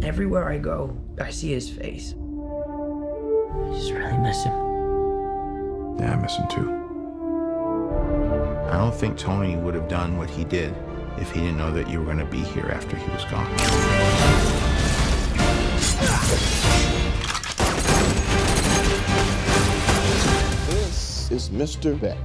Everywhere I go, I see his face. I just really miss him. Yeah, I miss him too. I don't think Tony would have done what he did if he didn't know that you were going to be here after he was gone. This is Mr. Beck.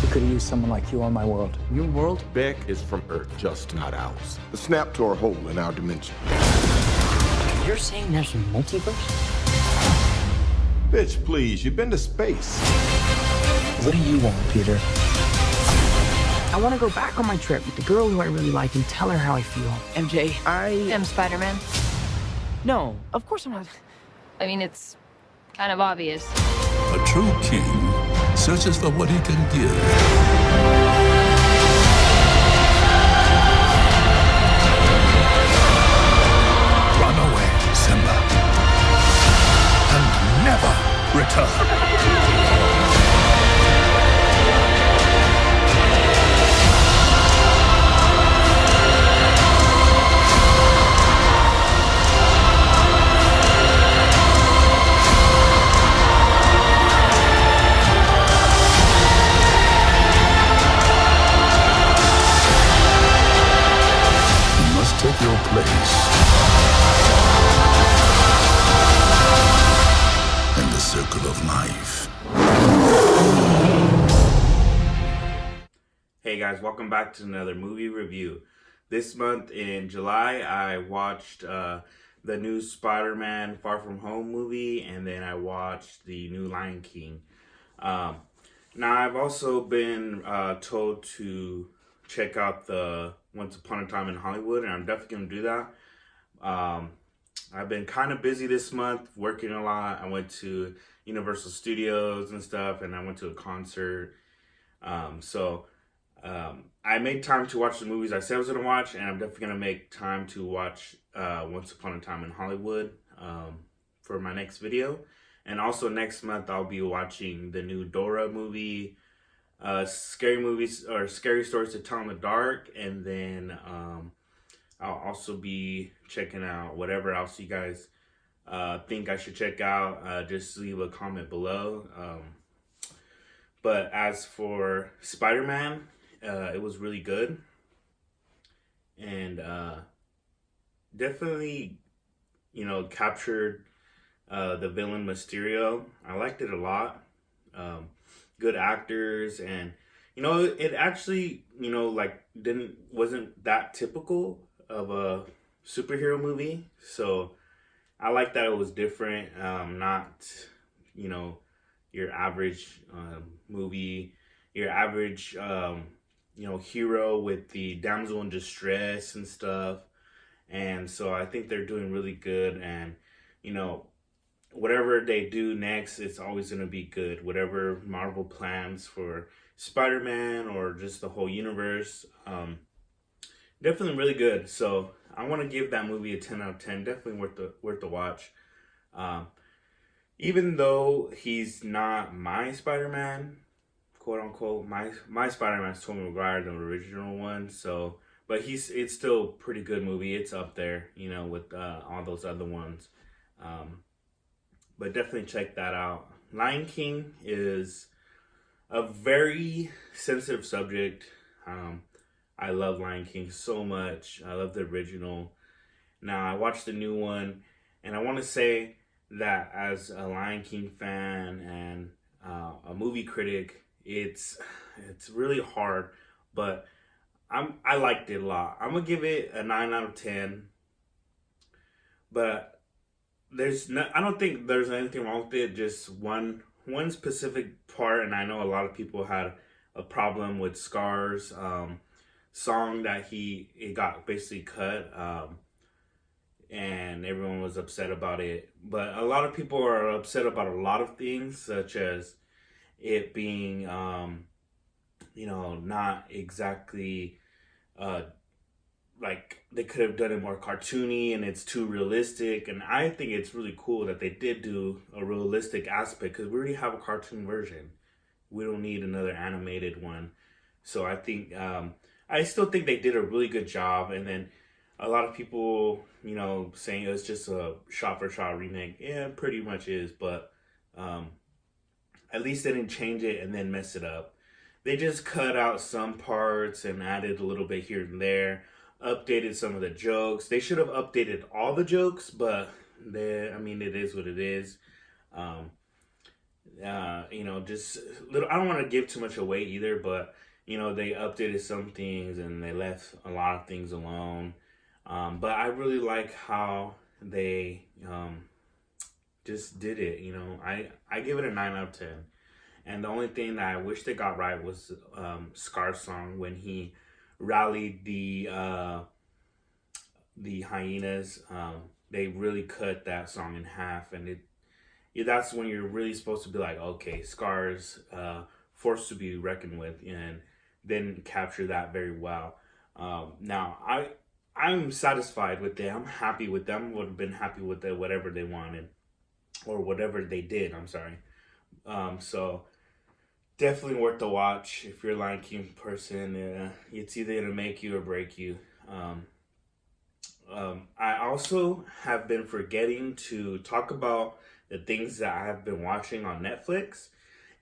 We could have used someone like you on my world. Your world? Beck is from Earth, just not ours. The snap tore a hole in our dimension. You're saying there's a multiverse? Bitch, please, you've been to space. What do you want, Peter? I want to go back on my trip with the girl who I really like and tell her how I feel. MJ, I am Spider-Man. No, of course I'm not. I mean, it's kind of obvious. A true king searches for what he can give. Run away, Simba, and never return. You must take your place in the circle of life. Hey guys, welcome back to another movie review. This month in July, I watched the new Spider-Man Far From Home movie, and then I watched the new Lion King. Now, I've also been told to check out the Once Upon a Time in Hollywood, and I'm definitely going to do that. I've been kind of busy this month, working a lot. I went to Universal Studios and stuff, and I went to a concert. I made time to watch the movies I said I was going to watch, and I'm definitely going to make time to watch Once Upon a Time in Hollywood for my next video. And also next month, I'll be watching the new Dora movie, Scary Stories to Tell in the Dark, and then I'll also be checking out whatever else you guys think I should check out. Just leave a comment below. But as for Spider-Man, it was really good, and definitely, captured the villain Mysterio. I liked it a lot. Good actors, and it actually wasn't that typical of a superhero movie. So I like that it was different. Not your average movie, your average hero with the damsel in distress and stuff. And so I think they're doing really good, and whatever they do next, it's always going to be good. Whatever Marvel plans for Spider-Man or just the whole universe, definitely really good. So I want to give that movie a 10 out of 10. Definitely worth the watch. Even though he's not my Spider-Man, quote unquote, my Spider-Man is Tobey Maguire, the original one. So, but it's still a pretty good movie. It's up there, with all those other ones. But definitely check that out. Lion King is a very sensitive subject. I love Lion King so much. I love the original. Now, I watched the new one, and I want to say that as a Lion King fan and a movie critic, it's really hard, but I liked it a lot. I'm gonna give it a 9 out of 10. But I don't think there's anything wrong with it. Just one specific part, and I know a lot of people had a problem with Scar's song that it got basically cut, and everyone was upset about it. But a lot of people are upset about a lot of things, such as it being not exactly like they could have done it more cartoony, and it's too realistic. And I think it's really cool that they did do a realistic aspect, because we already have a cartoon version. We don't need another animated one. So I think I still think they did a really good job. And then a lot of people, you know, saying it's just a shot for shot remake. Yeah, it pretty much is, but at least they didn't change it and then mess it up. They just cut out some parts and added a little bit here and there, updated some of the jokes. They should have updated all the jokes, but I mean, it is what it is. You know, just little. I don't want to give too much away either, but you know, they updated some things and they left a lot of things alone. But I really like how they just did it. You know, I give it a 9 out of 10. And the only thing that I wish they got right was Scar's song when he rallied the hyenas. They really cut that song in half, and that's when you're really supposed to be like, okay, Scar's forced to be reckoned with, and then capture that very well. Now I'm satisfied with it. I'm happy with them. Would have been happy with whatever they wanted or whatever they did. I'm sorry. So definitely worth the watch if you're a Lion King person. It's either gonna make you or break you. I also have been forgetting to talk about the things that I have been watching on Netflix.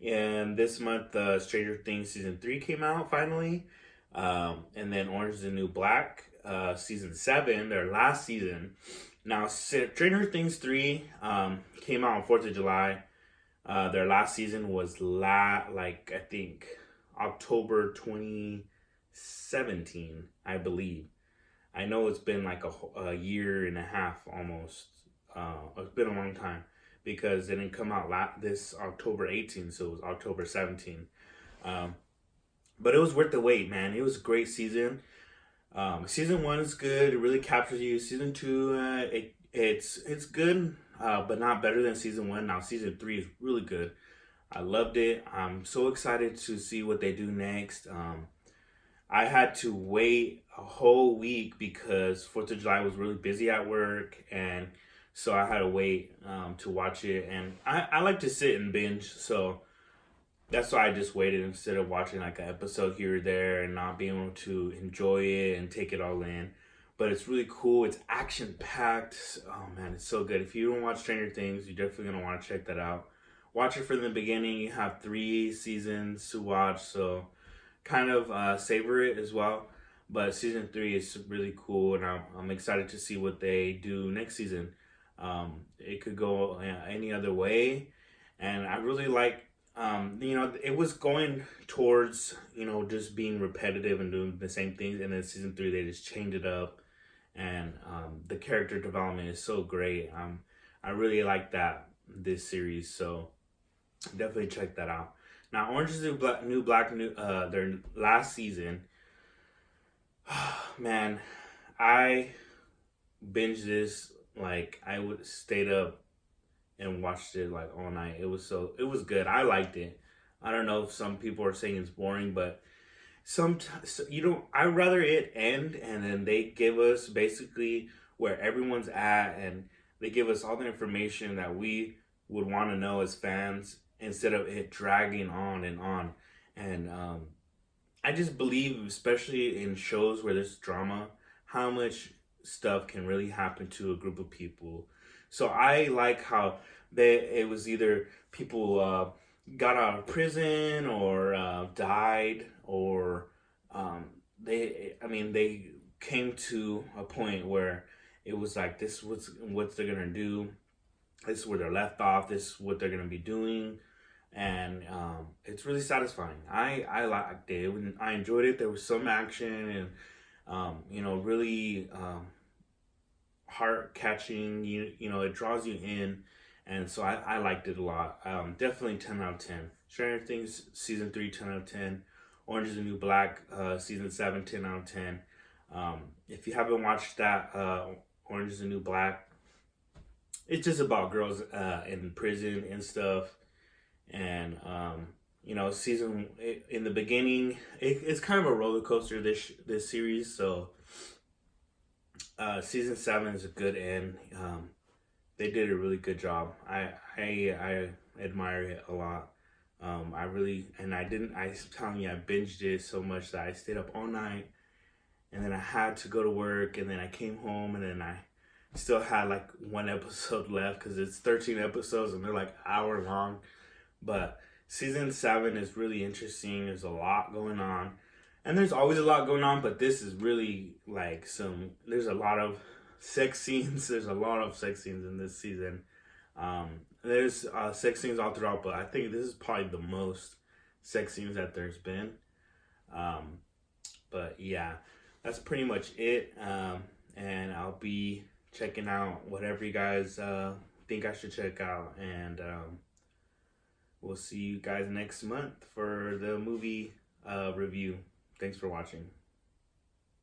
And this month, Stranger Things season 3 came out finally, and then Orange is the New Black season 7, their last season. Now, Stranger Things 3 came out on 4th of July. Their last season was I think October 2017, I believe. I know it's been like a year and a half almost. It's been a long time because it didn't come out this October 18, so it was October 17. But it was worth the wait, man. It was a great season. Season 1 is good. It really captures you. Season 2, it's good, but not better than season 1. Now season 3 is really good. I loved it. I'm so excited to see what they do next. I had to wait a whole week because 4th of July was really busy at work, and so I had to wait to watch it. And I like to sit and binge, so that's why I just waited instead of watching like an episode here or there and not being able to enjoy it and take it all in. But it's really cool. It's action-packed. Oh, man, it's so good. If you don't watch Stranger Things, you're definitely going to want to check that out. Watch it from the beginning. You have 3 seasons to watch, so kind of savor it as well. But season 3 is really cool, and I'm excited to see what they do next season. It could go any other way, and I really like, you know, it was going towards, you know, just being repetitive and doing the same things, and then season 3 they just changed it up, and the character development is so great. I really like this series, so definitely check that out. Now, Orange is the New Black, their last season. Man, I binged this. Like, I would stayed up and watched it like all night. It was good. I liked it. I don't know if some people are saying it's boring, but sometimes I'd rather it end and then they give us basically where everyone's at, and they give us all the information that we would want to know as fans instead of it dragging on and on. And I just believe, especially in shows where there's drama, how much stuff can really happen to a group of people. So I like how it was either people got out of prison or died, or they came to a point where it was like, this was what they're gonna do, this is where they're left off, this is what they're gonna be doing. And it's really satisfying. I liked it. I enjoyed it. There was some action and you know, really heart catching. You know, it draws you in, and so I liked it a lot. Definitely 10 out of 10. Stranger Things season 3, 10 out of 10. Orange is the New Black season 7, 10 out of 10. If you haven't watched that, Orange is the New Black, it's just about girls in prison and stuff. And you know, in the beginning, it's kind of a roller coaster, this series. So season 7 is a good end. They did a really good job. I admire it a lot. I was telling you, I binged it so much that I stayed up all night and then I had to go to work, and then I came home, and then I still had like one episode left because it's 13 episodes and they're like hour long. But season 7 is really interesting. There's a lot going on, and there's always a lot going on, but this is really like there's a lot of sex scenes. There's a lot of sex scenes in this season. There's sex scenes all throughout, but I think this is probably the most sex scenes that there's been. But yeah, that's pretty much it. And I'll be checking out whatever you guys think I should check out, and we'll see you guys next month for the movie review. Thanks for watching.